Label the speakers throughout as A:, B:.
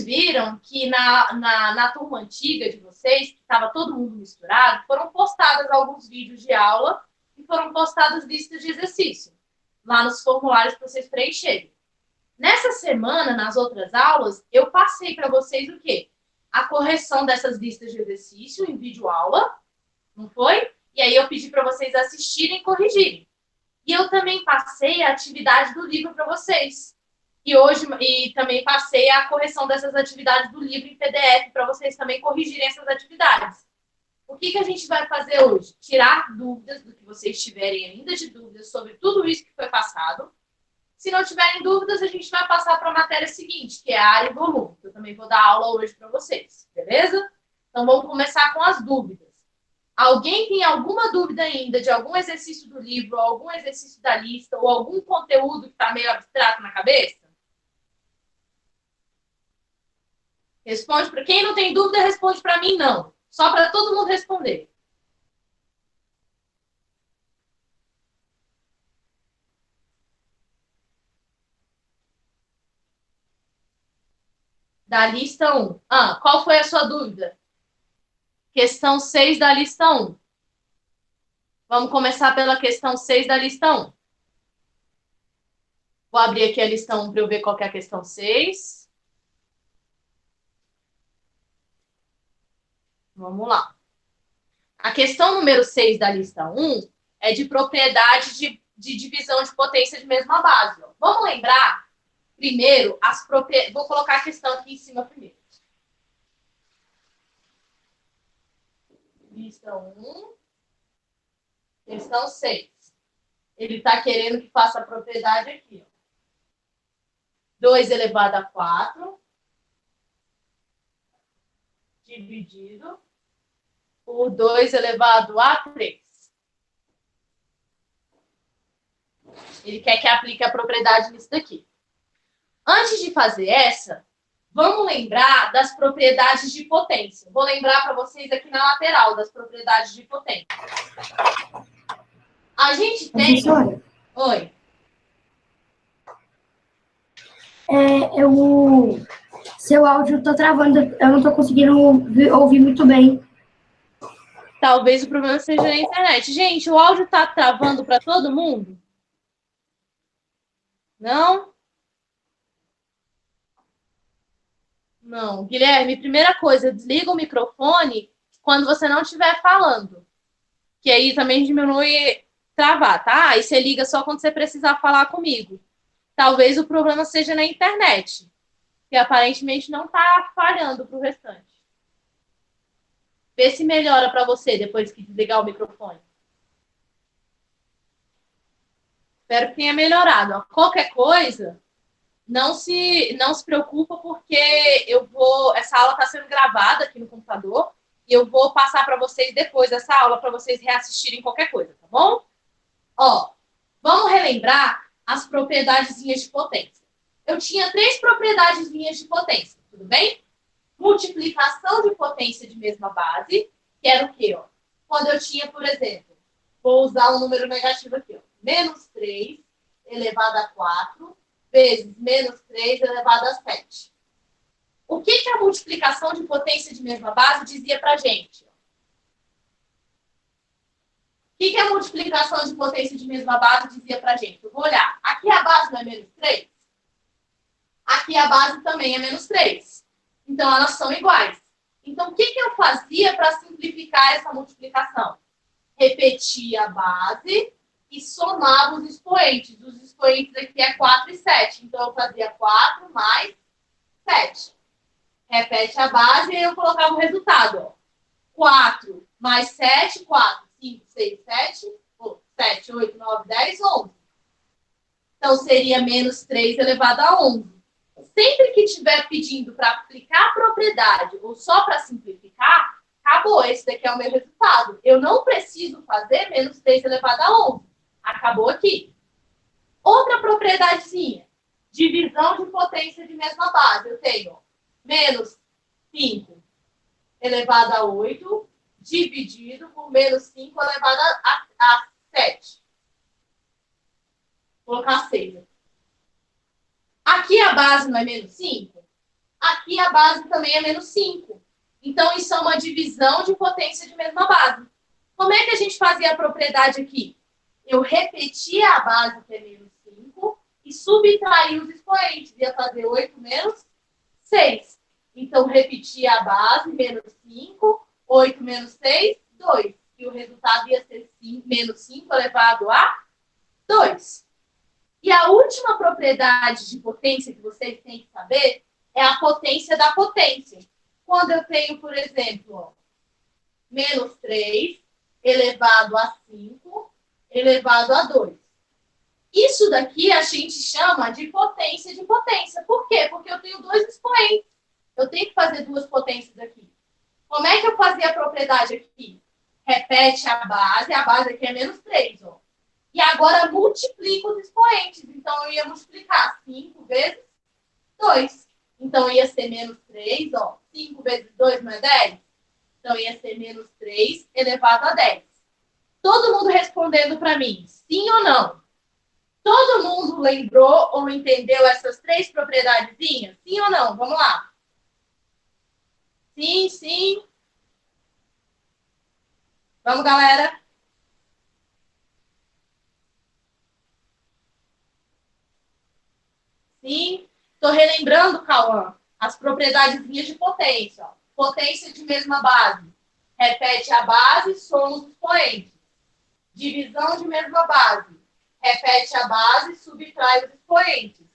A: viram que na turma antiga de vocês, que estava todo mundo misturado, foram postados alguns vídeos de aula e foram postadas listas de exercício lá nos formulários para vocês preencherem. Nessa semana, nas outras aulas, eu passei para vocês o quê? A correção dessas listas de exercício em vídeo aula, não foi? E aí eu pedi para vocês assistirem e corrigirem. E eu também passei a atividade do livro para vocês. E também passei a correção dessas atividades do livro em PDF para vocês também corrigirem essas atividades. O que a gente vai fazer hoje? Tirar dúvidas do que vocês tiverem ainda de dúvidas sobre tudo isso que foi passado. Se não tiverem dúvidas, a gente vai passar para a matéria seguinte, que é a área e volume. Eu também vou dar aula hoje para vocês, beleza? Então vamos começar com as dúvidas. Alguém tem alguma dúvida ainda de algum exercício do livro, algum exercício da lista, ou algum conteúdo que está meio abstrato na cabeça? Responde para quem não tem dúvida, responde para mim, não. Só para todo mundo responder. Da lista 1. Qual foi a sua dúvida? Questão 6 da lista 1. Vamos começar pela questão 6 da lista 1. Vou abrir aqui a lista 1 para eu ver qual que é a questão 6. Vamos lá. A questão número 6 da lista 1 é de propriedade de divisão de potência de mesma base. Vamos lembrar, primeiro, as propriedades... Vou colocar a questão aqui em cima primeiro. Lista 1. Questão 6. Ele está querendo que faça a propriedade aqui. 2 elevado a 4 dividido por 2 elevado a 3. Ele quer que aplique a propriedade nisso daqui. Antes de fazer essa, vamos lembrar das propriedades de potência. Vou lembrar para vocês aqui na lateral das propriedades de potência. A gente tem...
B: Professora?
A: Oi.
B: Seu áudio está travando, eu não estou conseguindo ouvir muito bem.
A: Talvez o problema seja na internet. Gente, o áudio está travando para todo mundo? Não? Não. Guilherme, primeira coisa, desliga o microfone quando você não estiver falando. Que aí também diminui travar, tá? Aí você liga só quando você precisar falar comigo. Talvez o problema seja na internet, que aparentemente não está falhando para o restante. Vê se melhora para você depois que desligar o microfone. Espero que tenha melhorado. Qualquer coisa, não se preocupa, porque essa aula está sendo gravada aqui no computador e eu vou passar para vocês depois dessa aula para vocês reassistirem qualquer coisa, tá bom? Vamos relembrar as propriedadezinhas de potência. Eu tinha 3 propriedadezinhas de potência, tudo bem? Multiplicação de potência de mesma base, que era o quê? Quando eu tinha, por exemplo, vou usar um número negativo aqui, menos 3 elevado a 4 vezes menos 3 elevado a 7. O que a multiplicação de potência de mesma base dizia para a gente? O que a multiplicação de potência de mesma base dizia para a gente? Eu vou olhar. Aqui a base não é menos 3? Aqui a base também é menos 3. Então, elas são iguais. Então, o que eu fazia para simplificar essa multiplicação? Repetia a base e somava os expoentes. Os expoentes aqui é 4 e 7. Então, eu fazia 4 mais 7. Repete a base e eu colocava o resultado. 4 mais 7, 4, 5, 6, 7, 7, 8, 9, 10, 11. Então, seria menos 3 elevado a 11. Sempre que estiver pedindo para aplicar a propriedade ou só para simplificar, acabou. Esse daqui é o meu resultado. Eu não preciso fazer menos 3 elevado a 11. Acabou aqui. Outra propriedadezinha. Divisão de potência de mesma base. Eu tenho menos 5 elevado a 8 dividido por menos 5 elevado a 7. Vou colocar 6 aqui. Aqui a base não é menos 5? Aqui a base também é menos 5. Então, isso é uma divisão de potência de mesma base. Como é que a gente fazia a propriedade aqui? Eu repetia a base, que é menos 5, e subtraía os expoentes. Ia fazer 8 menos 6. Então, repetia a base, menos 5, 8 menos 6, 2. E o resultado ia ser menos 5 elevado a 2. E a última propriedade de potência que vocês têm que saber é a potência da potência. Quando eu tenho, por exemplo, ó, menos 3 elevado a 5 elevado a 2. Isso daqui a gente chama de potência de potência. Por quê? Porque eu tenho dois expoentes. Eu tenho que fazer duas potências aqui. Como é que eu fazia a propriedade aqui? Repete a base aqui é menos 3, ó. E agora multiplica os expoentes. Então, eu ia multiplicar 5 vezes 2. Então, ia ser menos 3, ó. 5 vezes 2 não é 10? Então, ia ser menos 3 elevado a 10. Todo mundo respondendo para mim, sim ou não? Todo mundo lembrou ou entendeu essas três propriedadezinhas? Sim ou não? Vamos lá. Sim, sim. Vamos, galera. Sim. Estou relembrando, Cauã, as propriedadezinhas de potência. Ó. Potência de mesma base. Repete a base, soma os expoentes. Divisão de mesma base. Repete a base, subtrai os expoentes.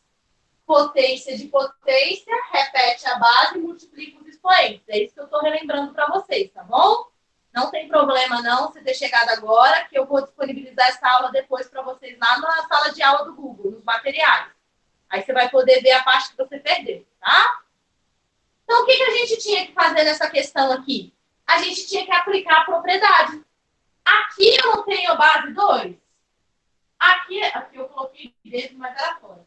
A: Potência de potência, repete a base e multiplica os expoentes. É isso que eu estou relembrando para vocês, tá bom? Não tem problema não você ter chegado agora, que eu vou disponibilizar essa aula depois para vocês lá na sala de aula do Google, nos materiais. Aí você vai poder ver a parte que você perdeu, tá? Então, o que a gente tinha que fazer nessa questão aqui? A gente tinha que aplicar a propriedade. Aqui eu não tenho base 2. Aqui eu coloquei dentro, mas era fora.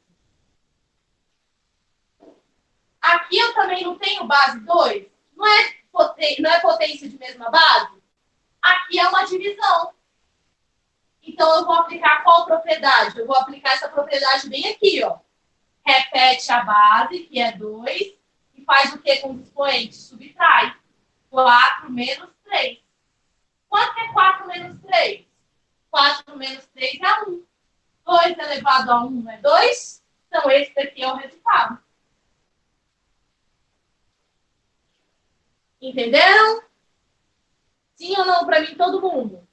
A: Aqui eu também não tenho base 2. Não é potência de mesma base? Aqui é uma divisão. Então, eu vou aplicar qual propriedade? Eu vou aplicar essa propriedade bem aqui, ó. Repete a base, que é 2, e faz o que com os expoentes? Subtrai. 4 menos 3. Quanto é 4 menos 3? 4 menos 3 é 1. 2 elevado a 1 é 2. Então, esse daqui é o resultado. Entenderam? Sim ou não para mim, todo mundo?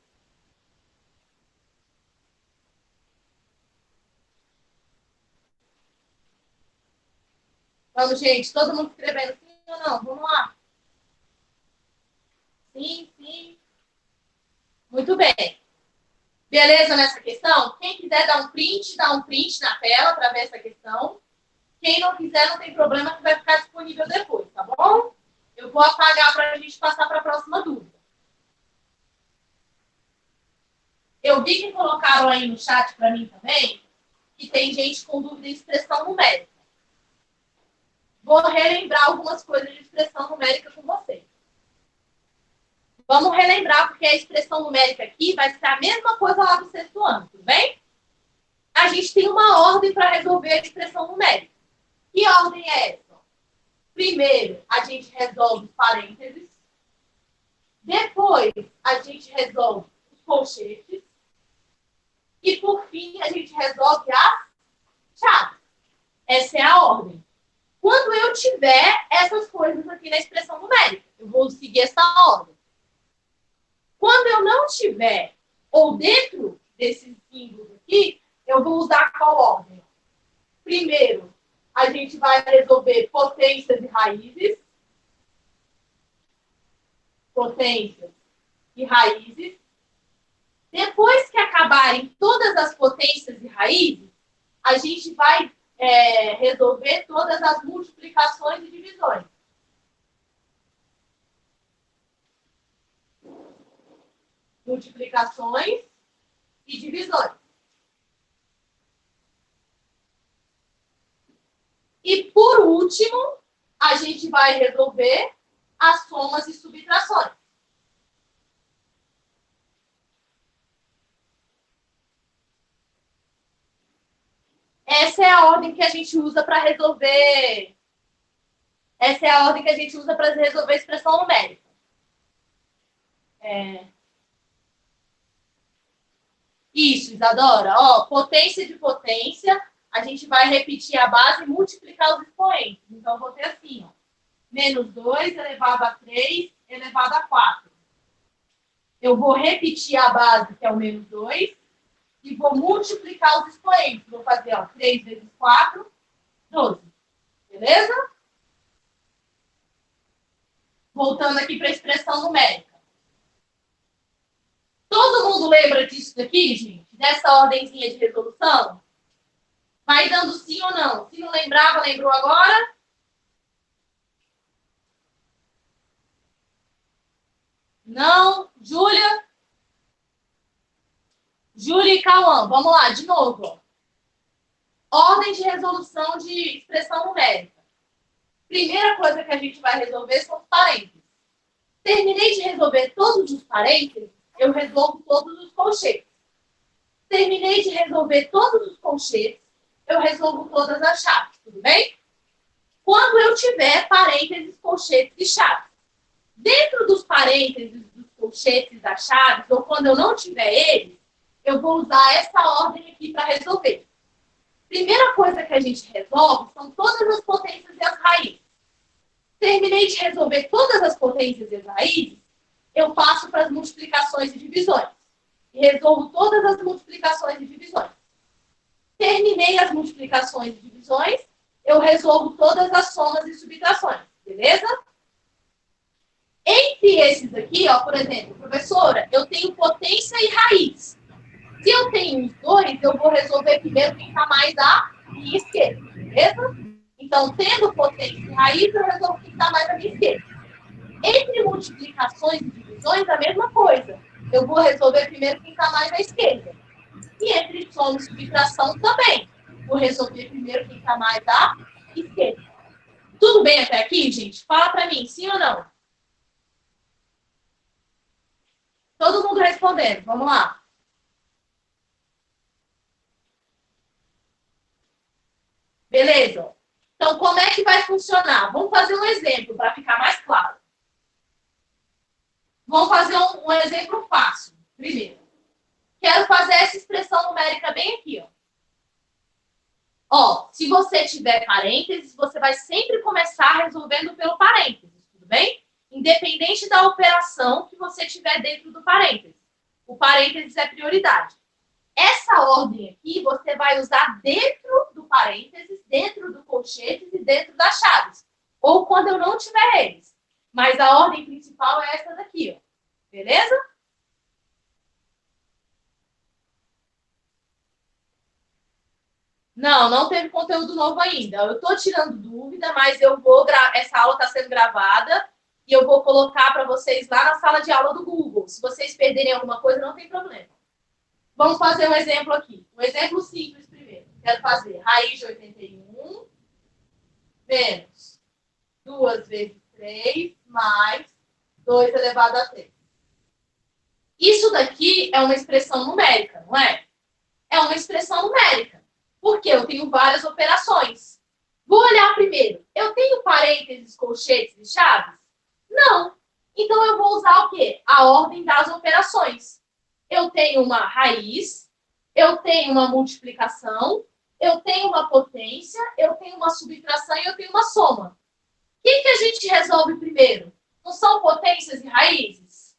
A: Vamos, gente, todo mundo escrevendo sim ou não? Vamos lá. Sim, sim. Muito bem. Beleza nessa questão? Quem quiser dar um print, dá um print na tela para ver essa questão. Quem não quiser, não tem problema, que vai ficar disponível depois, tá bom? Eu vou apagar para a gente passar para a próxima dúvida. Eu vi que colocaram aí no chat para mim também que tem gente com dúvida em expressão numérica. Vou relembrar algumas coisas de expressão numérica com vocês. Vamos relembrar, porque a expressão numérica aqui vai ser a mesma coisa lá do sexto ano, tudo bem? A gente tem uma ordem para resolver a expressão numérica. Que ordem é essa? Primeiro, a gente resolve os parênteses. Depois, a gente resolve os colchetes. E, por fim, a gente resolve as chaves. Essa é a ordem. Quando eu tiver essas coisas aqui na expressão numérica, eu vou seguir essa ordem. Quando eu não tiver, ou dentro desses símbolos aqui, eu vou usar qual ordem? Primeiro, a gente vai resolver potências e raízes. Potências e raízes. Depois que acabarem todas as potências e raízes, a gente vai resolver todas as multiplicações e divisões. Multiplicações e divisões. E, por último, a gente vai resolver as somas e subtrações. Essa é a ordem que a gente usa para resolver Essa é a ordem que a gente usa para resolver expressão numérica. Isso, Isadora. Ó, potência de potência, a gente vai repetir a base e multiplicar os expoentes. Então, eu vou ter assim, ó, menos 2 elevado a 3 elevado a 4. Eu vou repetir a base, que é o menos 2, e vou multiplicar os expoentes. Vou fazer, ó, 3 vezes 4, 12. Beleza? Voltando aqui para a expressão numérica. Todo mundo lembra disso daqui, gente? Dessa ordenzinha de resolução? Vai dando sim ou não? Se não lembrava, lembrou agora? Não? Júlia? Júlia e Cauã, vamos lá, de novo. Ó. Ordem de resolução de expressão numérica. Primeira coisa que a gente vai resolver são os parênteses. Terminei de resolver todos os parênteses, eu resolvo todos os colchetes. Terminei de resolver todos os colchetes, eu resolvo todas as chaves, tudo bem? Quando eu tiver parênteses, colchetes e chaves. Dentro dos parênteses, dos colchetes e das chaves, ou quando eu não tiver eles, eu vou usar essa ordem aqui para resolver. Primeira coisa que a gente resolve são todas as potências e as raízes. Terminei de resolver todas as potências e as raízes, eu passo para as multiplicações e divisões. E resolvo todas as multiplicações e divisões. Terminei as multiplicações e divisões, eu resolvo todas as somas e subtrações. Beleza? Entre esses aqui, ó, por exemplo, professora, eu tenho potência e raiz. Se eu tenho os dois, eu vou resolver primeiro quem está mais à minha esquerda. Beleza? Então, tendo potência e raiz, eu resolvo quem está mais à minha esquerda. Entre multiplicações e divisões, a mesma coisa. Eu vou resolver primeiro quem está mais à esquerda. E entre soma e subtração também. Vou resolver primeiro quem está mais à esquerda. Tudo bem até aqui, gente? Fala para mim, sim ou não? Todo mundo respondendo. Vamos lá. Beleza? Então, como é que vai funcionar? Vamos fazer um exemplo para ficar mais claro. Vamos fazer um exemplo fácil, primeiro. Quero fazer essa expressão numérica bem aqui, ó. Ó, se você tiver parênteses, você vai sempre começar resolvendo pelo parênteses, tudo bem? Independente da operação que você tiver dentro do parênteses. O parênteses é prioridade. Essa ordem aqui você vai usar dentro do parênteses, dentro do colchetes e dentro das chaves. Ou quando eu não tiver eles. Mas a ordem principal é essa daqui, ó. Beleza? Não, não teve conteúdo novo ainda. Eu estou tirando dúvida, mas eu vou essa aula está sendo gravada e eu vou colocar para vocês lá na sala de aula do Google. Se vocês perderem alguma coisa, não tem problema. Vamos fazer um exemplo aqui. Um exemplo simples primeiro. Quero fazer raiz de 81 menos 2 vezes 3 mais 2 elevado a 3. Isso daqui é uma expressão numérica, não é? É uma expressão numérica. Porque eu tenho várias operações. Vou olhar primeiro. Eu tenho parênteses, colchetes e chaves? Não. Então, eu vou usar o quê? A ordem das operações. Eu tenho uma raiz, eu tenho uma multiplicação, eu tenho uma potência, eu tenho uma subtração e eu tenho uma soma. O que a gente resolve primeiro? Não são potências e raízes?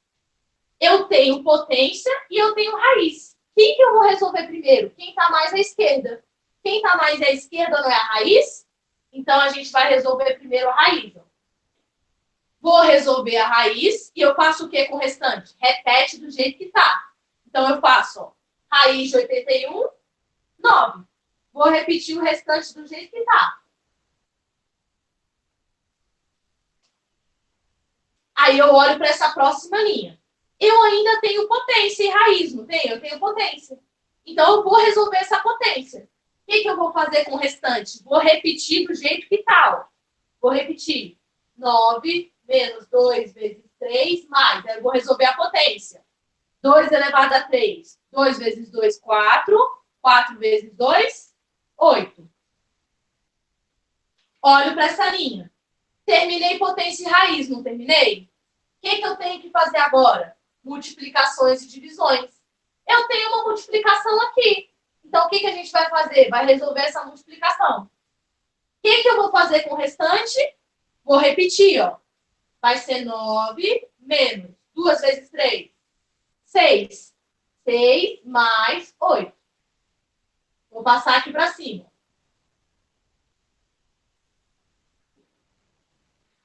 A: Eu tenho potência e eu tenho raiz. Quem que eu vou resolver primeiro? Quem está mais à esquerda. Quem está mais à esquerda não é a raiz? Então, a gente vai resolver primeiro a raiz. Ó. Vou resolver a raiz e eu faço o que com o restante? Repete do jeito que está. Então, eu faço ó, raiz de 81, 9. Vou repetir o restante do jeito que está. Aí, eu olho para essa próxima linha. Eu ainda tenho potência e raiz, não tenho? Eu tenho potência. Então, eu vou resolver essa potência. O que eu vou fazer com o restante? Vou repetir do jeito que está. Vou repetir. 9 menos 2 vezes 3 mais. Aí eu vou resolver a potência. 2 elevado a 3. 2 vezes 2, 4. 4 vezes 2, 8. Olho para essa linha. Terminei potência e raiz, não terminei? O que eu tenho que fazer agora? Multiplicações e divisões. Eu tenho uma multiplicação aqui. Então, o que a gente vai fazer? Vai resolver essa multiplicação. O que eu vou fazer com o restante? Vou repetir, ó. Vai ser 9 menos 2 vezes 3. 6. 6 mais 8. Vou passar aqui para cima.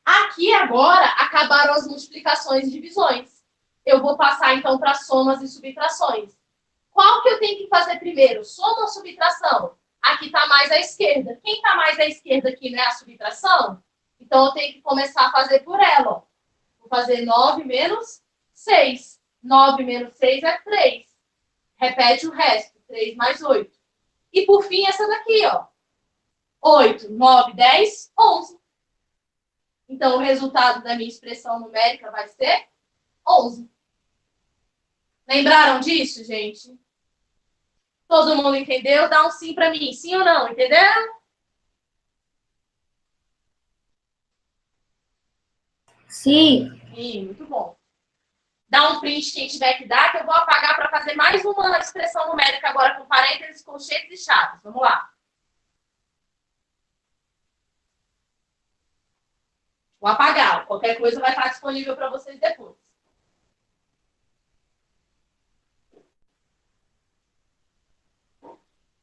A: Aqui agora acabaram as multiplicações e divisões. Eu vou passar então para somas e subtrações. Qual que eu tenho que fazer primeiro? Soma ou subtração? Aqui está mais à esquerda. Quem está mais à esquerda aqui não é a subtração? Então eu tenho que começar a fazer por ela. Ó. Vou fazer 9 menos 6. 9 menos 6 é 3. Repete o resto. 3 mais 8. E por fim essa daqui, ó. 8, 9, 10, 11. Então, o resultado da minha expressão numérica vai ser 11. Lembraram disso, gente? Todo mundo entendeu? Dá um sim para mim. Sim ou não? Entenderam?
B: Sim.
A: Sim, muito bom. Dá um print quem tiver que dar, que eu vou apagar para fazer mais uma expressão numérica agora com parênteses, colchetes e chaves. Vamos lá. Vou apagar. Qualquer coisa vai estar disponível para vocês depois.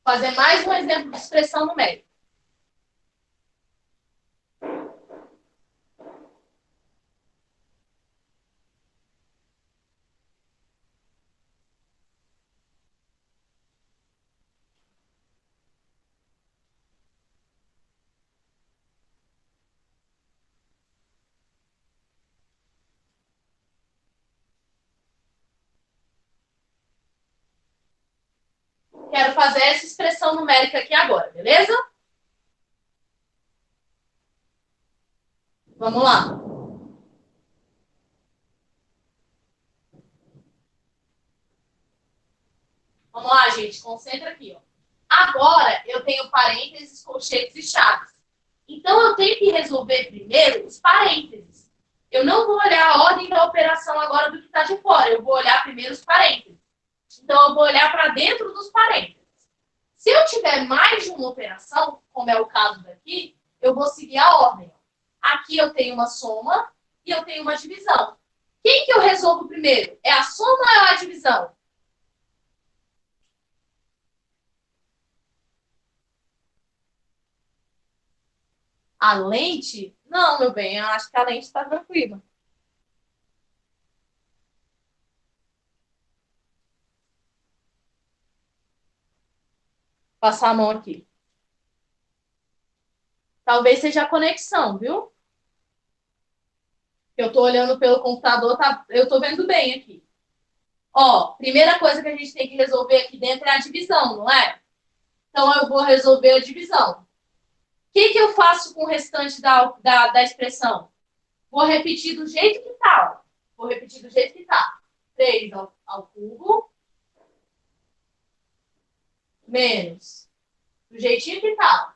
A: Fazer mais um exemplo de expressão numérica. Quero fazer essa expressão numérica aqui agora, beleza? Vamos lá. Vamos lá, gente. Concentra aqui, ó. Agora, eu tenho parênteses, colchetes e chaves. Então, eu tenho que resolver primeiro os parênteses. Eu não vou olhar a ordem da operação agora do que está de fora. Eu vou olhar primeiro os parênteses. Então, eu vou olhar para dentro dos parênteses. Se eu tiver mais de uma operação, como é o caso daqui, eu vou seguir a ordem. Aqui eu tenho uma soma e eu tenho uma divisão. Quem que eu resolvo primeiro? É a soma ou é a divisão? A lente? Não, meu bem, eu acho que a lente está tranquila. Passar a mão aqui. Talvez seja a conexão, viu? Eu estou olhando pelo computador, eu estou vendo bem aqui. Ó, primeira coisa que a gente tem que resolver aqui dentro é a divisão, não é? Então, eu vou resolver a divisão. O que eu faço com o restante da expressão? Vou repetir do jeito que está. Vou repetir do jeito que está. 3 ao cubo menos do jeitinho que está.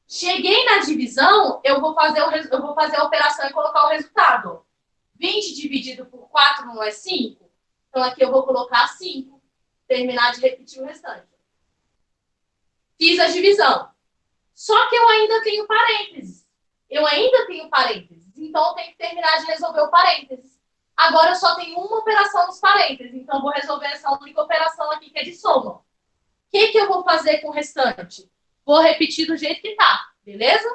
A: Cheguei na divisão, eu vou fazer a operação e colocar o resultado. 20 dividido por 4 não é 5? Então, aqui eu vou colocar 5. Terminar de repetir o restante. Fiz a divisão. Só que eu ainda tenho parênteses. Então, eu tenho que terminar de resolver o parênteses. Agora, eu só tenho uma operação nos parênteses. Então, eu vou resolver essa única operação aqui, que é de soma. O que eu vou fazer com o restante? Vou repetir do jeito que está, beleza?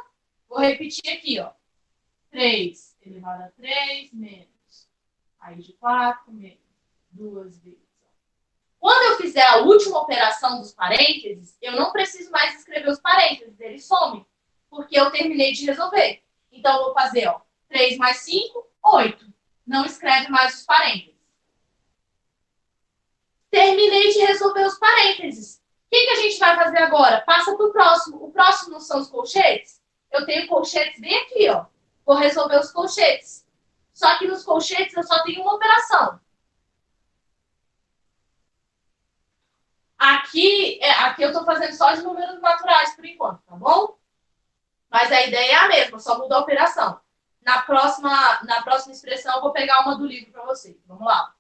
A: Vou repetir aqui, ó. 3 elevado a 3 menos raiz de 4 menos 2 vezes. Quando eu fizer a última operação dos parênteses, eu não preciso mais escrever os parênteses, eles somem, porque eu terminei de resolver. Então, eu vou fazer, ó, 3 mais 5, 8. Não escreve mais os parênteses. Terminei de resolver os parênteses. O que a gente vai fazer agora? Passa para o próximo. O próximo não são os colchetes? Eu tenho colchetes bem aqui, ó. Vou resolver os colchetes. Só que nos colchetes eu só tenho uma operação. Aqui eu estou fazendo só de números naturais por enquanto, tá bom? Mas a ideia é a mesma, só muda a operação. Na próxima expressão, eu vou pegar uma do livro para vocês. Vamos lá.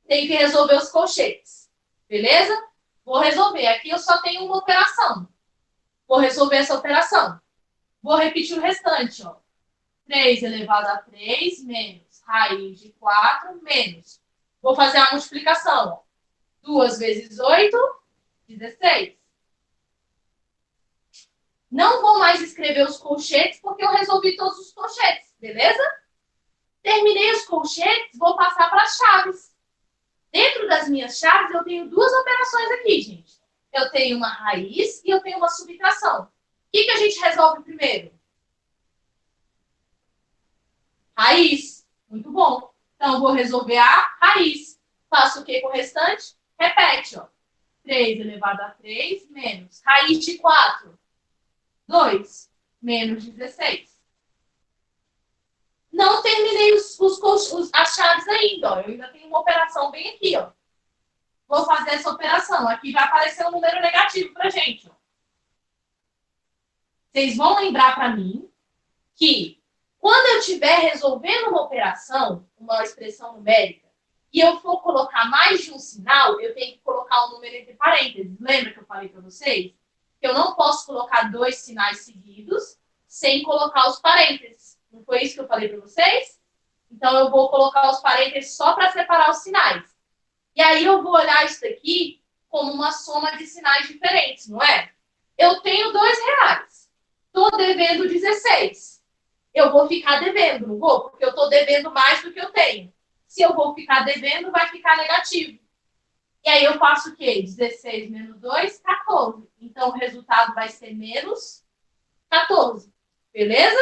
A: Tem que resolver os colchetes. Beleza? Vou resolver. Aqui eu só tenho uma operação. Vou resolver essa operação. Vou repetir o restante, ó. 3 elevado a 3 menos raiz de 4 menos. Vou fazer a multiplicação, ó. 2 vezes 8, 16. Não vou mais escrever os colchetes, porque eu resolvi todos os colchetes, beleza? Terminei os colchetes, vou passar para as chaves. Dentro das minhas chaves, eu tenho duas operações aqui, gente. Eu tenho uma raiz e eu tenho uma subtração. O que a gente resolve primeiro? Raiz. Muito bom. Então, eu vou resolver a raiz. Faço o que com o restante? Repete, ó. 3 elevado a 3 menos raiz de 4. 2 menos 16. Não terminei as chaves ainda, ó. Eu ainda tenho uma operação bem aqui, ó. Vou fazer essa operação. Aqui vai aparecer um número negativo pra gente, ó. Vocês vão lembrar para mim que quando eu estiver resolvendo uma operação, uma expressão numérica, e eu for colocar mais de um sinal, eu tenho que colocar um número entre parênteses. Lembra que eu falei para vocês? Que eu não posso colocar dois sinais seguidos sem colocar os parênteses. Não foi isso que eu falei para vocês? Então, eu vou colocar os parênteses só para separar os sinais. E aí, eu vou olhar isso daqui como uma soma de sinais diferentes, não é? Eu tenho R$2. Estou devendo 16. Eu vou ficar devendo, não vou? Porque eu estou devendo mais do que eu tenho. Se eu vou ficar devendo, vai ficar negativo. E aí eu faço o quê? 16 menos 2, 14. Então, o resultado vai ser menos 14. Beleza?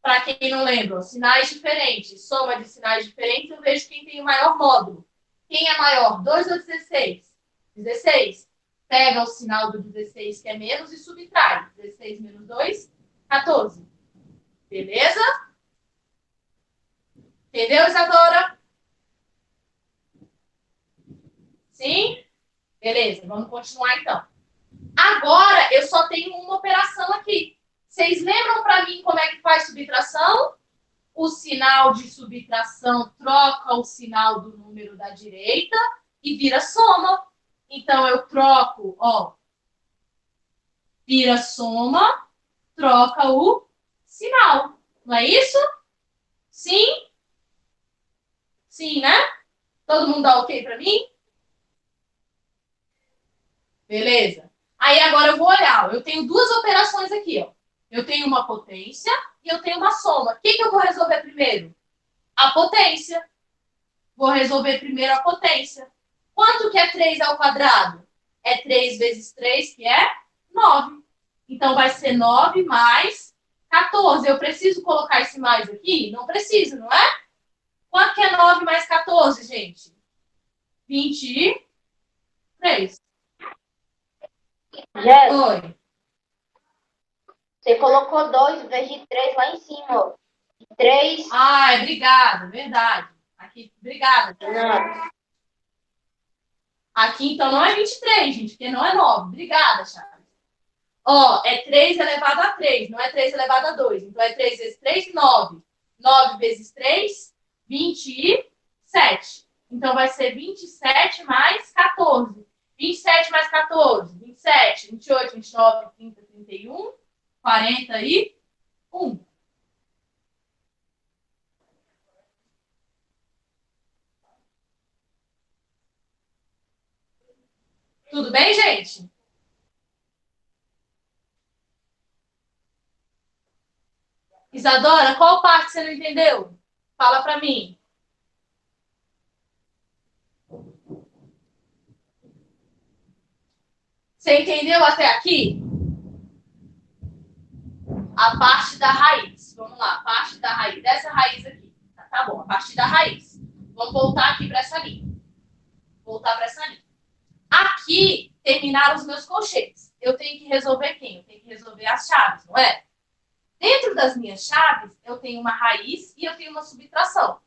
A: Para quem não lembra, sinais diferentes, soma de sinais diferentes, eu vejo quem tem o maior módulo. Quem é maior, 2 ou 16? 16. Pega o sinal do 16, que é menos, e subtrai. 16 menos 2, 14. Beleza? Entendeu, Isadora? Sim? Beleza, vamos continuar então. Agora, eu só tenho uma operação aqui. Vocês lembram para mim como é que faz subtração? O sinal de subtração troca o sinal do número da direita e vira soma. Então, eu troco, ó. Vira soma, troca o sinal. Não é isso? Sim? Sim, né? Todo mundo dá ok para mim? Beleza. Aí agora eu vou olhar. Ó. Eu tenho duas operações aqui, ó. Eu tenho uma potência e eu tenho uma soma. O que eu vou resolver primeiro? A potência. Vou resolver primeiro a potência. Quanto que é 3 ao quadrado? É 3 vezes 3, que é 9. Então, vai ser 9 mais 14. Eu preciso colocar esse mais aqui? Não preciso, não é? Quanto que é 9 mais 14, gente? 23.
C: Jéssica,
A: Oi.
C: você colocou 2 em vez de 3 lá em cima, ó. 3.
A: Ah, obrigada, verdade. Aqui, obrigada.
C: Não.
A: Aqui, então, não é 23, gente, porque não é 9. Obrigada, Charles. Ó, é 3 elevado a 3, não é 3 elevado a 2. Então, é 3 vezes 3, 9. 9 vezes 3, 27. Então, vai ser 27 mais 14. 27 mais 14, 27, 28, 29, 30, 31, 41. Tudo bem, gente? Isadora, qual parte você não entendeu? Fala para mim. Você entendeu até aqui? A parte da raiz. Vamos lá, a parte da raiz. Dessa raiz aqui. Tá bom, a parte da raiz. Vamos voltar aqui para essa linha. Voltar para essa linha. Aqui terminaram os meus colchetes. Eu tenho que resolver quem? Eu tenho que resolver as chaves, não é? Dentro das minhas chaves, eu tenho uma raiz e eu tenho uma subtração.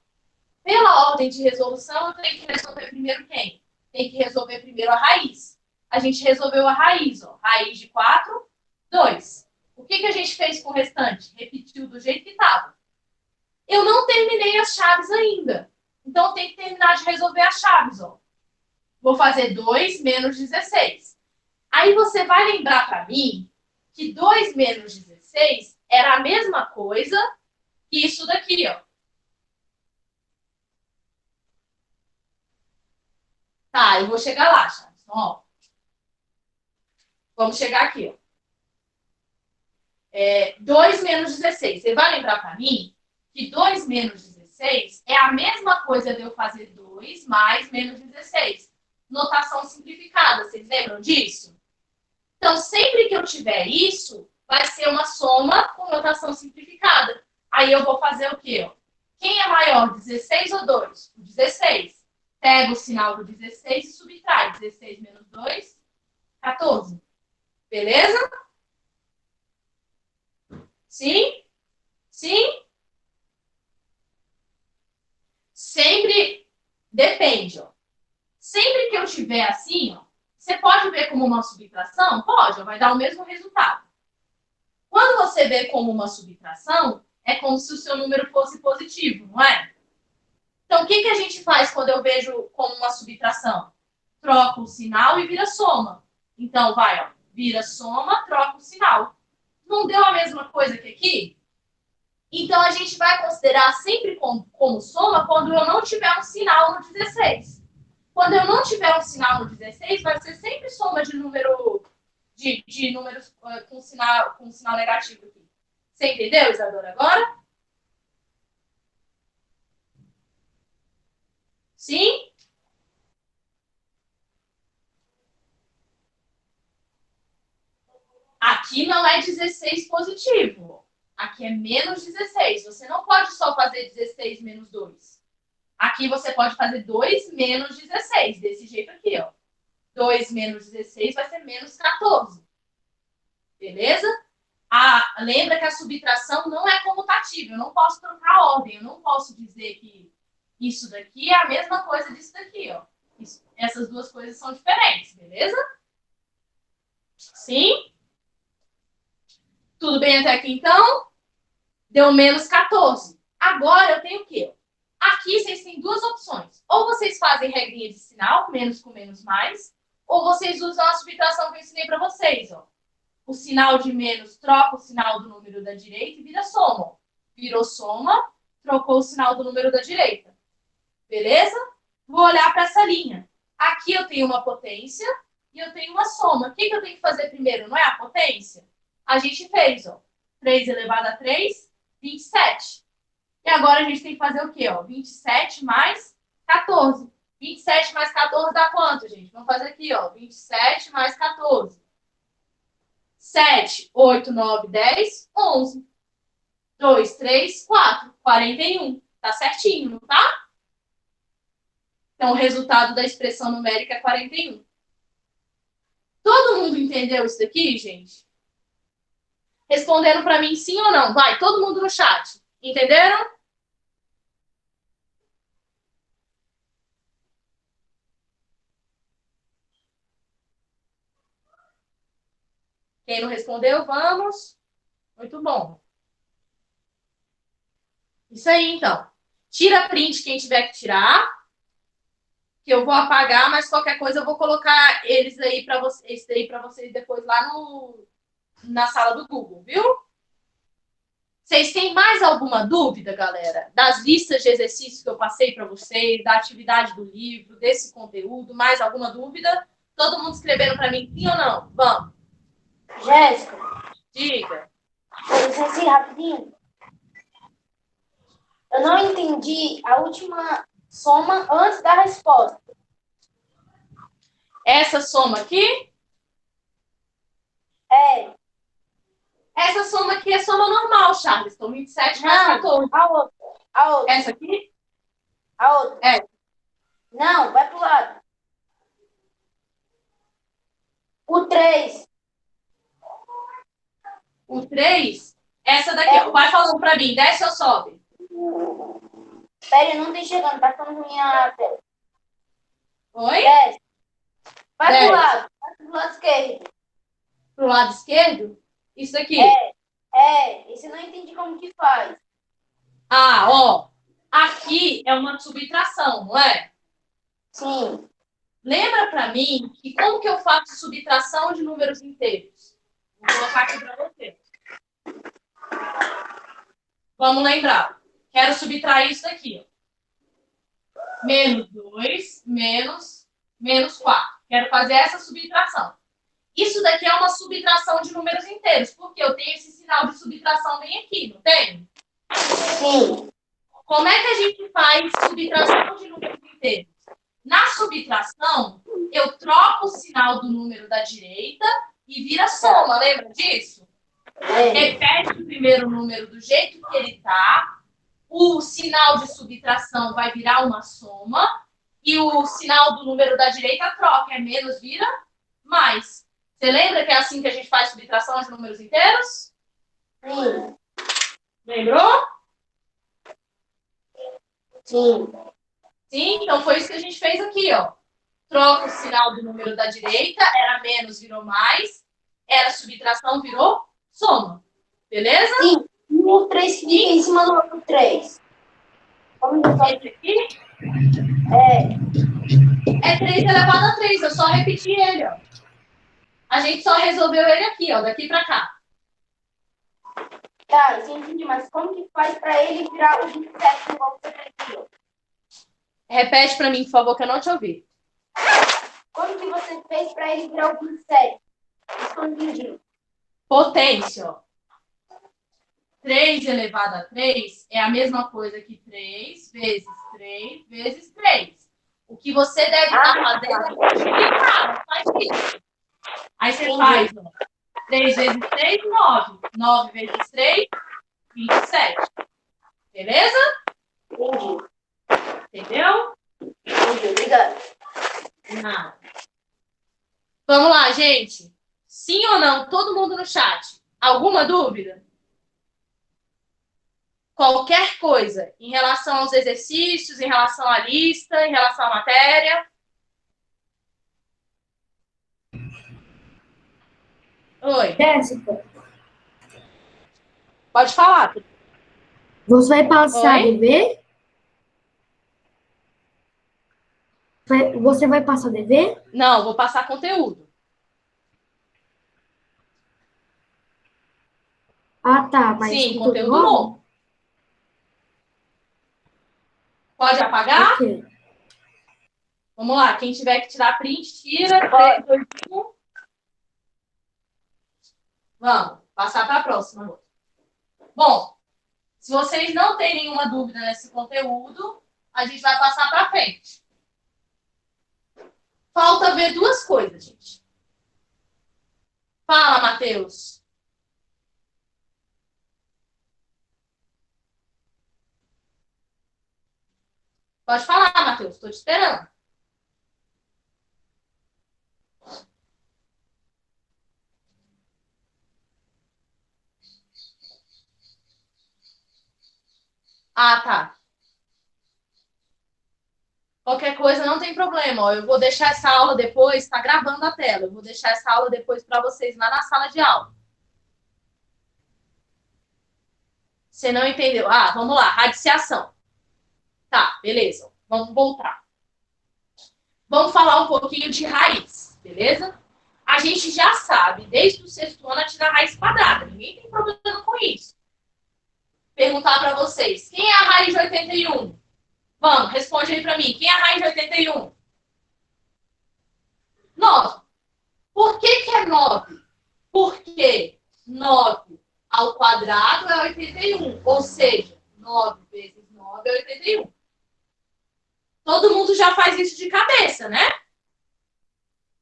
A: Pela ordem de resolução, eu tenho que resolver primeiro quem? Tem que resolver primeiro a raiz. A gente resolveu a raiz, ó. Raiz de 4, 2. O que a gente fez com o restante? Repetiu do jeito que estava. Eu não terminei as chaves ainda. Então, eu tenho que terminar de resolver as chaves. Ó. Vou fazer 2 menos 16. Aí você vai lembrar para mim que 2 menos 16 era a mesma coisa que isso daqui, ó. Tá, eu vou chegar lá, Chaves. Então, ó. Vamos chegar aqui, ó. 2 menos 16. Você vai lembrar para mim que 2 menos 16 é a mesma coisa de eu fazer 2 mais menos 16. Notação simplificada, vocês lembram disso? Então, sempre que eu tiver isso, vai ser uma soma com notação simplificada. Aí eu vou fazer o quê? Ó? Quem é maior, 16 ou 2? O 16. Pega o sinal do 16 e subtrai. 16 menos 2, 14. Beleza? Sim? Sim? Sempre depende, ó. Sempre que eu tiver assim, ó, você pode ver como uma subtração? Pode, ó, vai dar o mesmo resultado. Quando você vê como uma subtração, é como se o seu número fosse positivo, não é? Então, o que a gente faz quando eu vejo como uma subtração? Troca o sinal e vira soma. Então, vai, ó, vira soma, troca o sinal. Não deu a mesma coisa que aqui? Então, a gente vai considerar sempre como soma quando eu não tiver um sinal no 16. Quando eu não tiver um sinal no 16, vai ser sempre soma de números com sinal negativo aqui. Você entendeu, Isadora, agora? Sim? Aqui não é 16 positivo. Aqui é menos 16. Você não pode só fazer 16 menos 2. Aqui você pode fazer 2 menos 16. Desse jeito aqui, ó. 2 menos 16 vai ser menos 14. Beleza? Lembra que a subtração não é comutativa. Eu não posso trocar a ordem. Eu não posso dizer que isso daqui é a mesma coisa disso daqui, ó. Essas duas coisas são diferentes, beleza? Sim? Tudo bem até aqui, então? Deu menos 14. Agora eu tenho o quê? Aqui vocês têm duas opções. Ou vocês fazem regrinha de sinal, menos com menos mais, ou vocês usam a subtração que eu ensinei para vocês, ó. O sinal de menos troca o sinal do número da direita e vira soma. Virou soma, trocou o sinal do número da direita. Beleza? Vou olhar para essa linha. Aqui eu tenho uma potência e eu tenho uma soma. O que eu tenho que fazer primeiro? Não é a potência? A gente fez, ó. 3 elevado a 3, 27. E agora a gente tem que fazer o quê? Ó? 27 mais 14. 27 mais 14 dá quanto, gente? Vamos fazer aqui, ó. 27 mais 14. 7, 8, 9, 10, 11. 2, 3, 4. 41. Tá certinho, não tá? Então, o resultado da expressão numérica é 41. Todo mundo entendeu isso daqui, gente? Respondendo para mim sim ou não. Vai, todo mundo no chat. Entenderam? Quem não respondeu, vamos. Muito bom. Isso aí, então. Tira print quem tiver que tirar, que eu vou apagar, mas qualquer coisa eu vou colocar eles aí para vocês depois lá na sala do Google, viu? Vocês têm mais alguma dúvida, galera? Das listas de exercícios que eu passei para vocês, da atividade do livro, desse conteúdo, mais alguma dúvida? Todo mundo escrevendo para mim, sim ou não? Vamos.
C: Jéssica.
A: Diga.
C: Assim, rapidinho. Eu não entendi a última soma antes da resposta.
A: Essa soma aqui?
C: É.
A: Essa soma aqui é soma normal, Charles. Então, 27 mais 14.
C: A outra. A outra.
A: Essa aqui?
C: A outra.
A: É.
C: Não, vai pro lado. O 3.
A: O 3? Essa daqui. Vai falando pra mim. Desce ou sobe?
C: Pera, eu não tô chegando. Tá ficando ruim a tela.
A: Oi?
C: Desce. Vai
A: Desce.
C: pro lado. Vai pro lado esquerdo.
A: Pro lado esquerdo? Isso aqui.
C: Esse eu não entendi como que faz.
A: Ah, ó. Aqui é uma subtração, não é?
C: Sim.
A: Lembra para mim que como que eu faço subtração de números inteiros? Vou colocar aqui para você. Vamos lembrar. Quero subtrair isso daqui. Ó. Menos 2, menos 4. Quero fazer essa subtração. Isso daqui é uma subtração de números inteiros, porque eu tenho esse sinal de subtração bem aqui, não tem?
C: Sim.
A: Como é que a gente faz subtração de números inteiros? Na subtração, eu troco o sinal do número da direita e vira soma, lembra disso? Repete o primeiro número do jeito que ele está, o sinal de subtração vai virar uma soma e o sinal do número da direita troca, é menos vira mais. Você lembra que é assim que a gente faz subtração de números inteiros?
C: Sim.
A: Lembrou?
C: Sim.
A: Sim, então foi isso que a gente fez aqui, ó. Troca o sinal do número da direita, era menos, virou mais, era subtração, virou soma. Beleza?
C: Sim. E o 3 fica em cima do outro 3.
A: Esse aqui é 3 elevado a 3, eu só repeti ele, ó. A gente só resolveu ele aqui, ó, daqui pra cá.
C: Tá, isso eu entendi, mas como que faz pra ele virar o 27 igual você fez aqui?
A: Repete pra mim, por favor, que eu não te ouvi.
C: Como que você fez pra ele virar o 27? Isso que eu entendi.
A: Potência, ó. 3 elevado a 3 é a mesma coisa que 3 vezes 3 vezes 3. O que você deve estar fazendo é multiplicar, não faz isso. Aí você faz, ó, 3 vezes 3, 9. 9 vezes 3, 27. Beleza?
C: Entendi.
A: Entendeu?
C: Entendi, obrigada.
A: Não. Vamos lá, gente. Sim ou não? Todo mundo no chat. Alguma dúvida? Qualquer coisa em relação aos exercícios, em relação à lista, em relação à matéria? Oi.
B: Jéssica,
A: Pode falar.
B: você vai passar
A: Oi?
B: DV? Você vai passar DV?
A: Não, vou passar conteúdo.
B: Ah, tá, mas
A: Sim,
B: com tudo
A: conteúdo
B: novo?
A: novo. Pode apagar?
B: Ok.
A: Vamos lá. Quem tiver que tirar print, tira. 3, 2, 1. Vamos. Passar para a próxima. Bom, se vocês não têm nenhuma dúvida nesse conteúdo, a gente vai passar para frente. Falta ver duas coisas, gente. Fala, Matheus. Pode falar, Matheus. Estou te esperando. Ah, tá. Qualquer coisa não tem problema. Ó, eu vou deixar essa aula depois, está gravando a tela. Eu vou deixar essa aula depois para vocês lá na sala de aula. Você não entendeu? Ah, vamos lá. Radiciação. Tá, beleza. Vamos voltar. Vamos falar um pouquinho de raiz, beleza? A gente já sabe, desde o sexto ano, a tirar raiz quadrada. Ninguém tem problema com isso. Perguntar para vocês, quem é a raiz de 81? Vamos, responde aí para mim. Quem é a raiz de 81? 9. Por que é 9? Porque 9 ao quadrado é 81. Ou seja, 9 vezes 9 é 81. Todo mundo já faz isso de cabeça, né?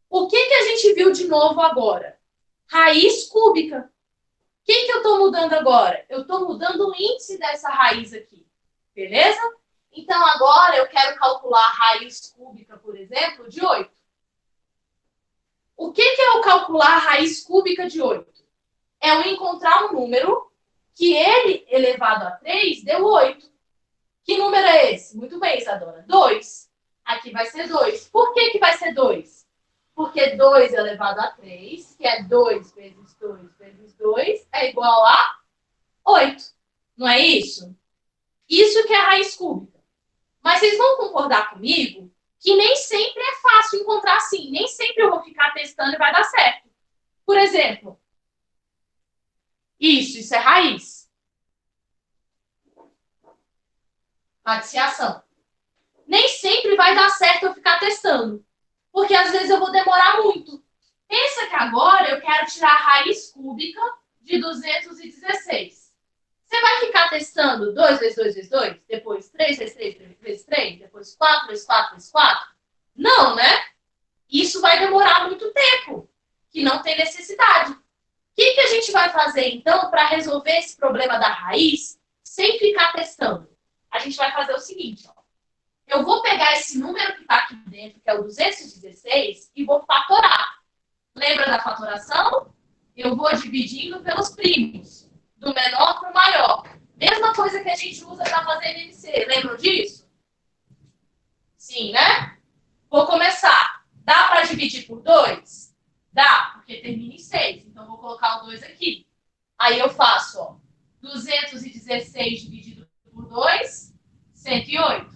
A: O que a gente viu de novo agora? Raiz cúbica. O que eu estou mudando agora? Eu estou mudando o índice dessa raiz aqui. Beleza? Então, agora eu quero calcular a raiz cúbica, por exemplo, de 8. O que é eu calcular a raiz cúbica de 8? É eu encontrar um número que ele, elevado a 3, deu 8. Que número é esse? Muito bem, Isadora. 2. Aqui vai ser 2. Por que vai ser 2? Porque 2 elevado a 3, que é 2 vezes 2 vezes 2, é igual a 8. Não é isso? Isso que é a raiz cúbica. Mas vocês vão concordar comigo que nem sempre é fácil encontrar assim. Nem sempre eu vou ficar testando e vai dar certo. Por exemplo, isso é raiz. Radiciação. Nem sempre vai dar certo eu ficar testando. Porque às vezes eu vou demorar muito. Pensa que agora eu quero tirar a raiz cúbica de 216. Você vai ficar testando 2 vezes 2 vezes 2, depois 3 vezes 3 vezes 3, depois 4 vezes 4 vezes 4? Não, né? Isso vai demorar muito tempo, que não tem necessidade. O que a gente vai fazer, então, para resolver esse problema da raiz sem ficar testando? A gente vai fazer o seguinte, ó. Eu vou pegar esse número que está aqui dentro, que é o 216, e vou fatorar. Lembra da fatoração? Eu vou dividindo pelos primos, do menor para o maior. Mesma coisa que a gente usa para fazer NMC. Lembram disso? Sim, né? Vou começar. Dá para dividir por 2? Dá, porque termina em 6. Então, vou colocar o 2 aqui. Aí eu faço, ó, 216 dividido por 2, 108.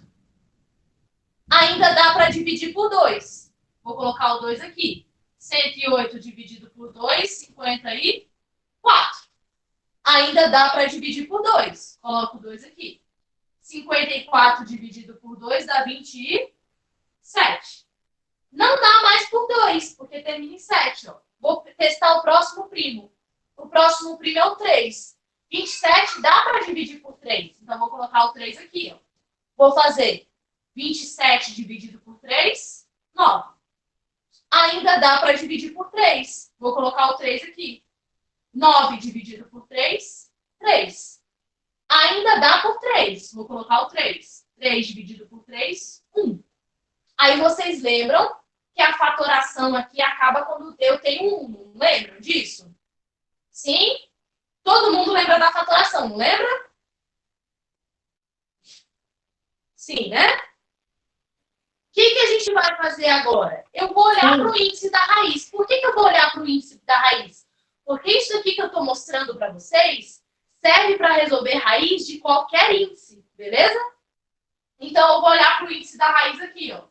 A: Ainda dá para dividir por 2. Vou colocar o 2 aqui. 108 dividido por 2, 54. Ainda dá para dividir por 2. Coloco o 2 aqui. 54 dividido por 2 dá 27. Não dá mais por 2, porque termina em 7. Ó. Vou testar o próximo primo. O próximo primo é o 3. 27 dá para dividir por 3. Então, vou colocar o 3 aqui. Ó. Vou fazer 27 dividido por 3, 9. Ainda dá para dividir por 3. Vou colocar o 3 aqui. 9 dividido por 3, 3. Ainda dá por 3. Vou colocar o 3. 3 dividido por 3, 1. Aí vocês lembram que a fatoração aqui acaba quando eu tenho 1. Não lembram disso? Sim? Todo mundo lembra da fatoração, não lembra? Sim, né? O que a gente vai fazer agora? Eu vou olhar para o índice da raiz. Por que eu vou olhar para o índice da raiz? Porque isso aqui que eu estou mostrando para vocês serve para resolver raiz de qualquer índice, beleza? Então, eu vou olhar para o índice da raiz aqui, ó.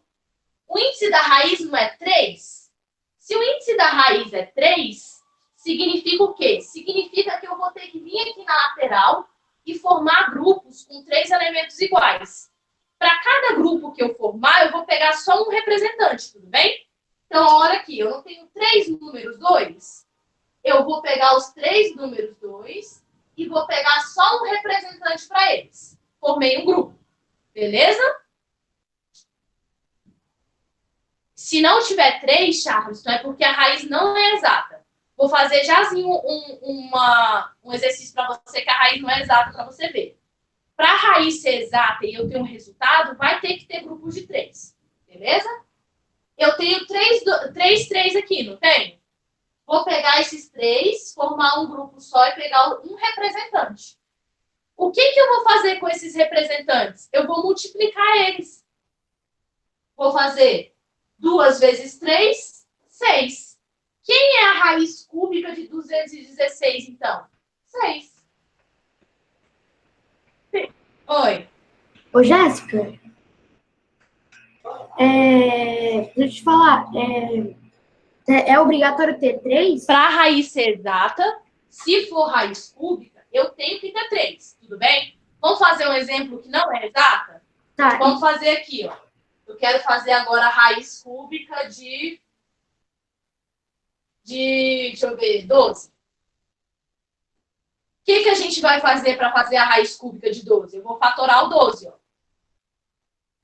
A: O índice da raiz não é 3? Se o índice da raiz é 3, significa o quê? Significa que eu vou ter que vir aqui na lateral e formar grupos com 3 elementos iguais. Para cada grupo que eu formar, eu vou pegar só um representante, tudo bem? Então, olha aqui, eu não tenho 3 números 2. Eu vou pegar os 3 números 2 e vou pegar só um representante para eles. Formei um grupo, beleza? Se não tiver 3, Charles, então é porque a raiz não é exata. Vou fazer jazinho um exercício para você que a raiz não é exata para você ver. Para a raiz ser exata e eu ter um resultado, vai ter que ter grupos de 3. Beleza? Eu tenho 3 aqui, não tenho? Vou pegar esses 3, formar um grupo só e pegar um representante. O que eu vou fazer com esses representantes? Eu vou multiplicar eles. Vou fazer 2 vezes 3, 6. Quem é a raiz cúbica de 216, então? 6. Oi.
B: Ô, Jéssica, deixa eu te falar, é obrigatório ter 3?
A: Para a raiz ser exata, se for raiz cúbica, eu tenho que ter 3, tudo bem? Vamos fazer um exemplo que não é exata?
B: Tá.
A: Vamos fazer aqui, ó. Eu quero fazer agora a raiz cúbica de deixa eu ver, 12. O que a gente vai fazer para fazer a raiz cúbica de 12? Eu vou fatorar o 12, ó.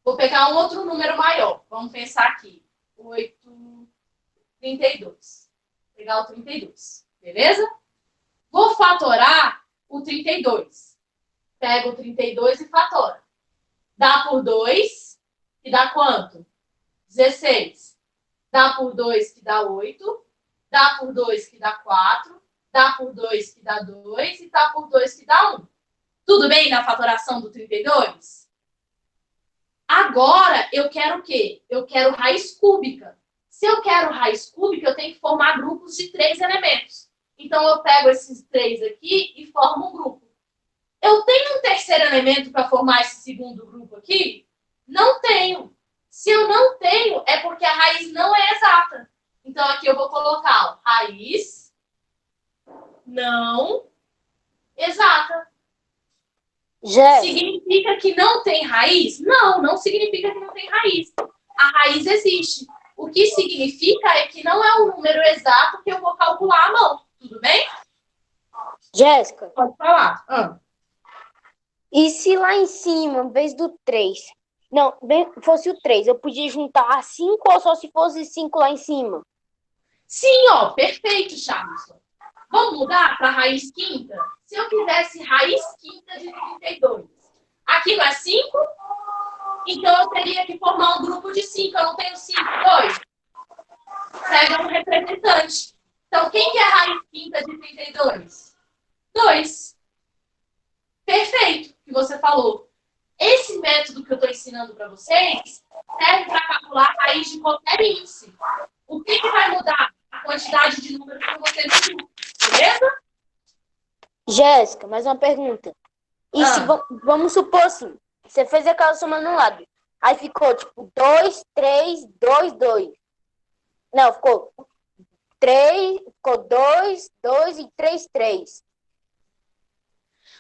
A: Vou pegar um outro número maior. Vamos pensar aqui. 8, 32. Vou pegar o 32. Beleza? Vou fatorar o 32. Pego o 32 e fatora. Dá por 2, que dá quanto? 16. Dá por 2, que dá 8. Dá por 2, que dá 4. Dá por 2, que dá 2. E dá por 2, que dá 1. Tudo bem na fatoração do 32? Agora, eu quero o quê? Eu quero raiz cúbica. Se eu quero raiz cúbica, eu tenho que formar grupos de 3 elementos. Então, eu pego esses 3 aqui e formo um grupo. Eu tenho um terceiro elemento para formar esse segundo grupo aqui? Não tenho. Se eu não tenho, é porque a raiz não é exata. Então, aqui eu vou colocar ó, raiz não exata.
D: Jéssica,
A: Significa que não tem raiz? Não, não significa que não tem raiz. A raiz existe. O que significa é que não é o número exato que eu vou calcular à mão. Tudo bem?
D: Jéssica,
A: Pode falar.
D: e se lá em cima, em vez do 3, não, fosse o 3, eu podia juntar a 5 ou só se fosse 5 lá em cima?
A: Sim, ó, perfeito, Charleston. Vamos mudar para raiz quinta? Se eu quisesse raiz quinta de 32, aqui não é 5? Então eu teria que formar um grupo de 5. Eu não tenho 5, 2. Pega um representante. Então, quem que é raiz quinta de 32? 2. Perfeito, que você falou. Esse método que eu estou ensinando para vocês serve para calcular a raiz de qualquer índice. O que vai mudar? A quantidade de números que você viu. Beleza?
D: Jéssica, mais uma pergunta. E se vamos supor assim, você fez aquela soma no lado. Aí ficou tipo 2, 3, 2, 2. Não, ficou 3, ficou 2, 2 e 3, 3.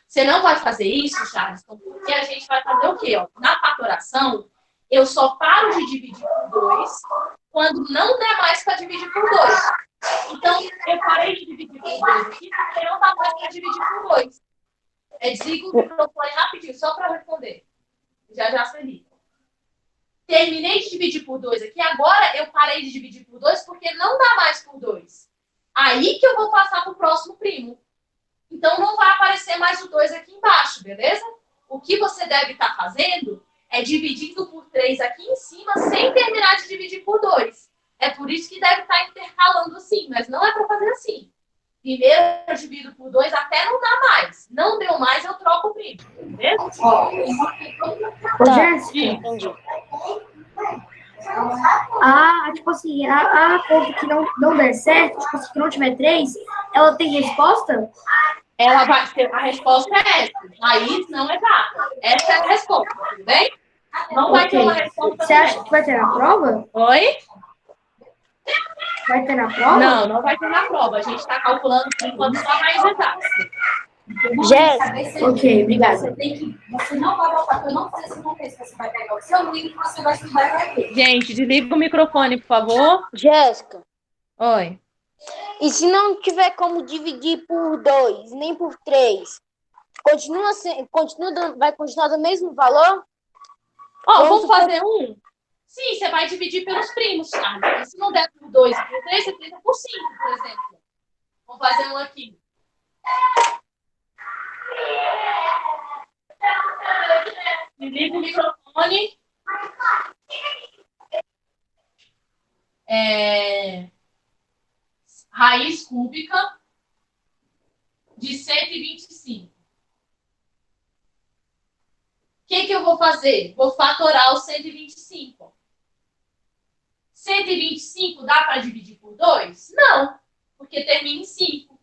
A: Você não vai fazer isso, Charleston, porque a gente vai fazer o quê? Ó? Na fatoração, eu só paro de dividir por 2 quando não der mais para dividir por 2. Então, eu parei de dividir por 2 aqui porque não dá mais para dividir por 2. Desliga o microfone rapidinho, só para responder. Já sei. Terminei de dividir por 2 aqui, agora eu parei de dividir por 2 porque não dá mais por 2. Aí que eu vou passar para o próximo primo. Então, não vai aparecer mais o 2 aqui embaixo, beleza? O que você deve estar fazendo é dividindo por 3 aqui em cima sem terminar de dividir por 2. É por isso que deve estar intercalando assim, mas não é para fazer assim. Primeiro eu divido por 2 até não dar mais. Não deu mais, eu troco o primo. Beleza?
B: Ô, Jéssica,
D: Entendi.
B: tipo assim, a conta que não der certo, tipo assim, que não tiver 3, ela tem resposta?
A: Ela vai ser, a resposta é essa. Raiz não exata. Essa é a resposta, tudo bem? Não vai ter uma resposta.
B: Você acha que vai ter na prova?
A: Oi?
B: Vai ter na prova?
A: Não, não vai ter na prova. A gente está calculando por enquanto só a raiz exata.
D: Jéssica,
B: Ok, obrigada.
E: Você não vai voltar, porque eu não sei se não pensa que você vai pegar o seu livro, você vai estudar e vai ver.
A: Gente, desliga o microfone, por favor.
D: Jéssica,
A: Oi.
D: e se não tiver como dividir por 2, nem por 3, vai continuar do mesmo valor?
A: Ó, vamos fazer um? Sim, você vai dividir pelos primos, tá? Se não der por 2 e por 3, você tenta por 5, por exemplo. Vamos fazer um aqui. Desliga o microfone. Raiz cúbica de 125. O que eu vou fazer? Vou fatorar o 125. 125 dá para dividir por 2? Não, porque termina em 5.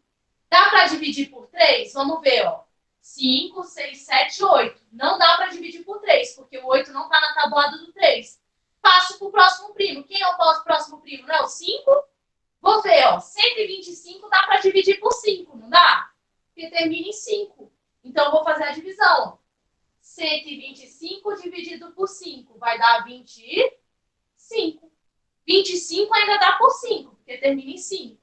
A: Dá para dividir por 3? Vamos ver, ó. 5, 6, 7, 8. Não dá para dividir por 3, porque o 8 não está na tabuada do 3. Passo para o próximo primo. Quem é o próximo primo? Não é o 5? Vou ver, ó. 125 dá para dividir por 5, não dá? Porque termina em 5. Então, eu vou fazer a divisão. 125 dividido por 5 vai dar 25. 25 ainda dá por 5, porque termina em 5.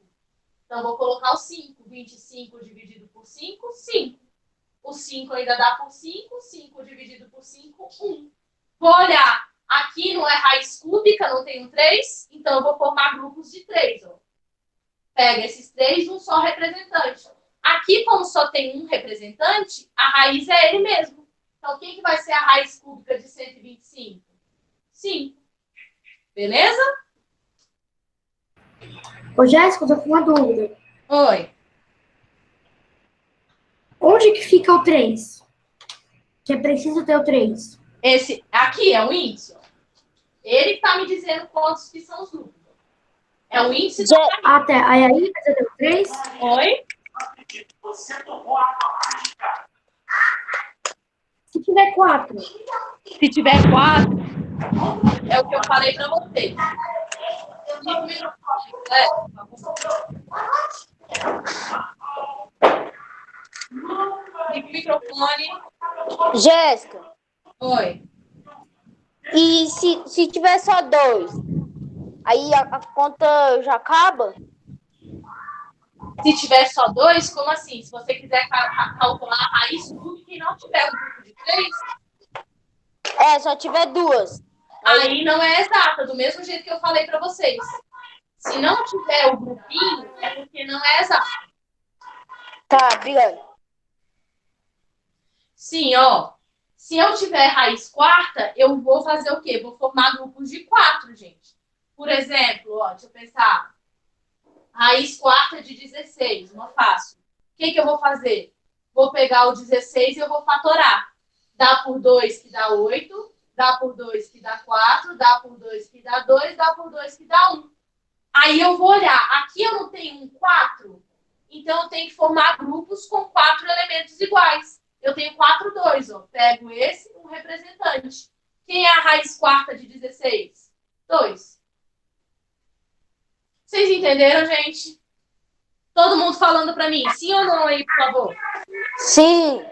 A: Então, eu vou colocar o 5. 25 dividido por 5, 5. O 5 ainda dá por 5. 5 dividido por 5, 1. Vou olhar. Aqui não é raiz cúbica, não tem um 3. Então, eu vou formar grupos de 3. Ó. Pega esses 3 de um só representante. Aqui, como só tem um representante, a raiz é ele mesmo. Então, quem que vai ser a raiz cúbica de 125? 5. Beleza?
B: Ô, Jéssica, eu tô com uma dúvida.
A: Oi.
B: Onde que fica o 3? Que é preciso ter o 3.
A: Esse aqui é o índice. Ó. Ele está me dizendo quantos que são os números. É o índice
D: Je-
A: da raiz.
B: Até aí, você deu 3?
A: Oi?
B: Se tiver 4.
A: Se tiver 4, é o que eu falei para vocês. Liga o microfone, galera, por favor. Liga o microfone.
D: Jéssica,
A: Oi.
D: e se tiver só 2, aí a conta já acaba?
A: Se tiver só 2, como assim? Se você quiser calcular a raiz cúbica e não tiver um grupo de 3,
D: Só tiver 2.
A: aí não é exata, do mesmo jeito que eu falei para vocês. Se não tiver o grupinho, é porque não é exato.
D: Tá, obrigado.
A: Sim, ó. Se eu tiver raiz quarta, eu vou fazer o quê? Vou formar grupos de 4, gente. Por exemplo, ó, deixa eu pensar. Raiz quarta de 16, uma fácil. O que eu vou fazer? Vou pegar o 16 e eu vou fatorar. Dá por 2 que dá 8, dá por 2 que dá 4, dá por 2 que dá 2, dá por 2 que dá 1. Aí eu vou olhar, aqui eu não tenho um 4, então eu tenho que formar grupos com 4 elementos iguais. Eu tenho 4, 2, ó. Pego esse, um representante. Quem é a raiz quarta de 16? 2. Vocês entenderam, gente? Todo mundo falando para mim, sim ou não aí, por favor?
D: Sim.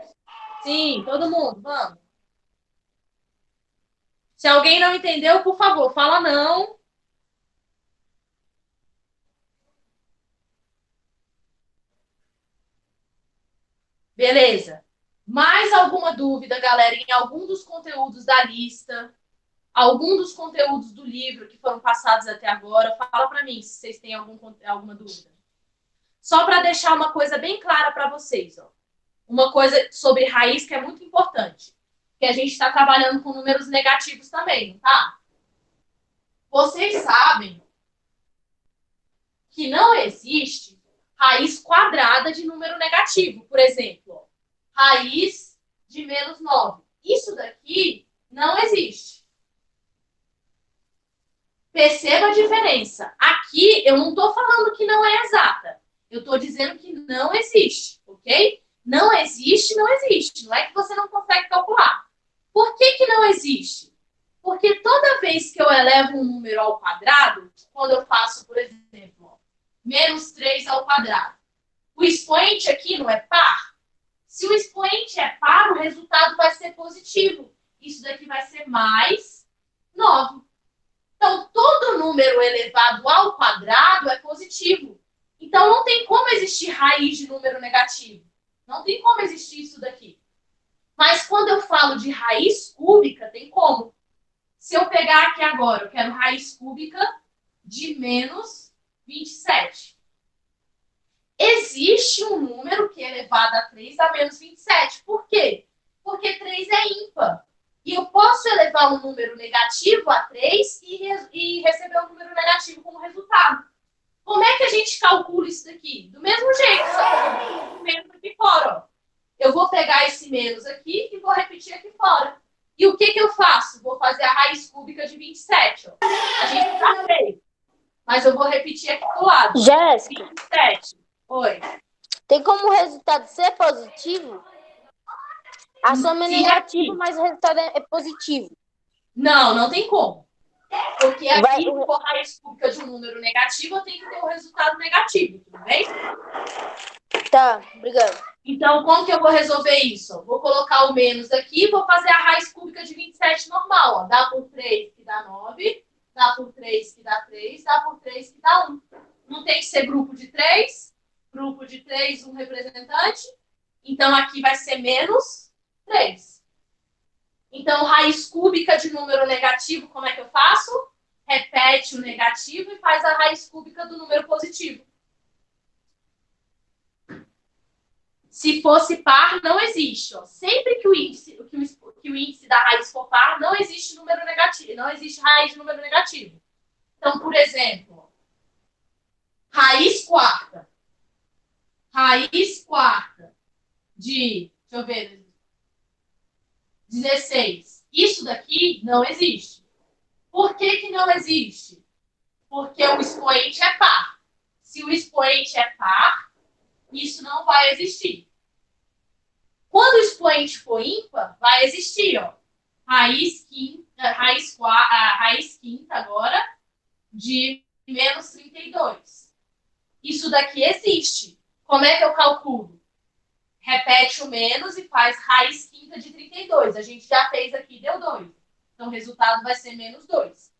A: Sim, todo mundo, vamos. Se alguém não entendeu, por favor, fala não. Beleza. Mais alguma dúvida, galera, em algum dos conteúdos da lista? Algum dos conteúdos do livro que foram passados até agora? Fala para mim se vocês têm alguma dúvida. Só para deixar uma coisa bem clara para vocês, ó. Uma coisa sobre raiz que é muito importante. Que a gente está trabalhando com números negativos também, não tá? Vocês sabem que não existe raiz quadrada de número negativo. Por exemplo, ó, raiz de menos 9. Isso daqui não existe. Perceba a diferença. Aqui eu não estou falando que não é exata. Eu estou dizendo que não existe, ok? Não existe, não existe. Não é que você não consegue calcular. Por que não existe? Porque toda vez que eu elevo um número ao quadrado, quando eu faço, por exemplo, ó, menos 3 ao quadrado, o expoente aqui não é par? Se o expoente é par, o resultado vai ser positivo. Isso daqui vai ser mais 9. Então, todo número elevado ao quadrado é positivo. Então, não tem como existir raiz de número negativo. Não tem como existir isso daqui. Mas quando eu falo de raiz cúbica, tem como. Se eu pegar aqui agora, eu quero raiz cúbica de menos 27. Existe um número que é elevado a 3 a menos 27. Por quê? Porque 3 é ímpar. E eu posso elevar um número negativo a 3 e receber um número negativo como resultado. Como é que a gente calcula isso daqui? Do mesmo jeito, só que eu vou botar um menos aqui fora. Ó. Eu vou pegar esse menos aqui e vou repetir aqui fora. E o que eu faço? Vou fazer a raiz cúbica de 27. Ó. A gente já fez. Mas eu vou repetir aqui do lado.
D: Jéssica,
A: 27. Oi.
D: tem como o resultado ser positivo? A soma é
A: Sim,
D: negativa,
A: aqui.
D: mas o resultado é positivo.
A: Não, não tem como. Porque aqui,
D: Vai-
A: se for raiz cúbica de um número negativo, eu tenho que ter um resultado negativo, tudo bem?
D: Tá, obrigado.
A: Então, como que eu vou resolver isso? Vou colocar o menos aqui e vou fazer a raiz cúbica de 27 normal. Ó. Dá por 3 que dá 9, dá por 3 que dá 3, dá por 3 que dá 1. Não tem que ser grupo de 3, um representante. Então, aqui vai ser menos 3. Então, raiz cúbica de número negativo, como é que eu faço? Repete o negativo e faz a raiz cúbica do número positivo. Se fosse par, não existe. Ó. Sempre que o índice da raiz for par, não existe número negativo, não existe raiz de número negativo. Então, por exemplo, raiz quarta. Raiz quarta de, deixa eu ver, 16. Isso daqui não existe. Por que não existe? Porque o expoente é par. Se o expoente é par, isso não vai existir. Quando o expoente for ímpar, vai existir, ó, raiz quinta agora de menos 32. Isso daqui existe. Como é que eu calculo? Repete o menos e faz raiz quinta de 32. A gente já fez aqui, deu 2. Então, o resultado vai ser menos 2.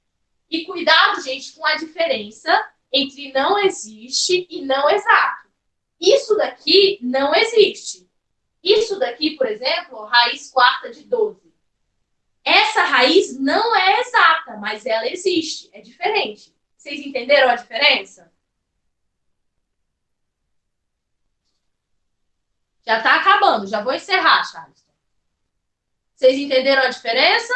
A: E cuidado, gente, com a diferença entre não existe e não exato. Isso daqui não existe. Isso daqui, por exemplo, raiz quarta de 12. Essa raiz não é exata, mas ela existe. É diferente. Vocês entenderam a diferença? Já está acabando. Já vou encerrar, Charles. Vocês entenderam a diferença?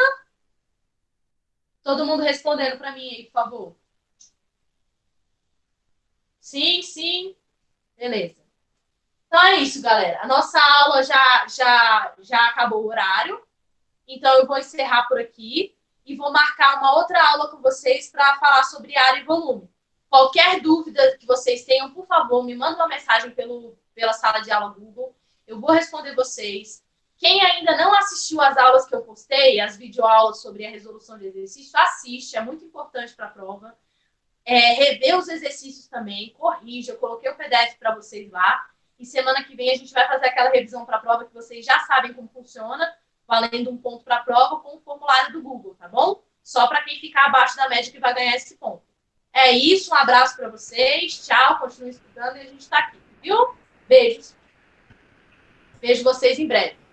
A: Todo mundo respondendo para mim aí, por favor. Sim, sim. Beleza. Então é isso, galera. A nossa aula já acabou o horário. Então eu vou encerrar por aqui e vou marcar uma outra aula com vocês para falar sobre área e volume. Qualquer dúvida que vocês tenham, por favor, me manda uma mensagem pela sala de aula Google. Eu vou responder vocês. Quem ainda não assistiu às aulas que eu postei, as videoaulas sobre a resolução de exercício, assiste, é muito importante para a prova. Rever os exercícios também, corrija. Eu coloquei o PDF para vocês lá. E semana que vem a gente vai fazer aquela revisão para a prova que vocês já sabem como funciona, valendo um ponto para a prova com o formulário do Google, tá bom? Só para quem ficar abaixo da média que vai ganhar esse ponto. É isso, um abraço para vocês, tchau, continuem estudando e a gente está aqui, viu? Beijos. Vejo vocês em breve.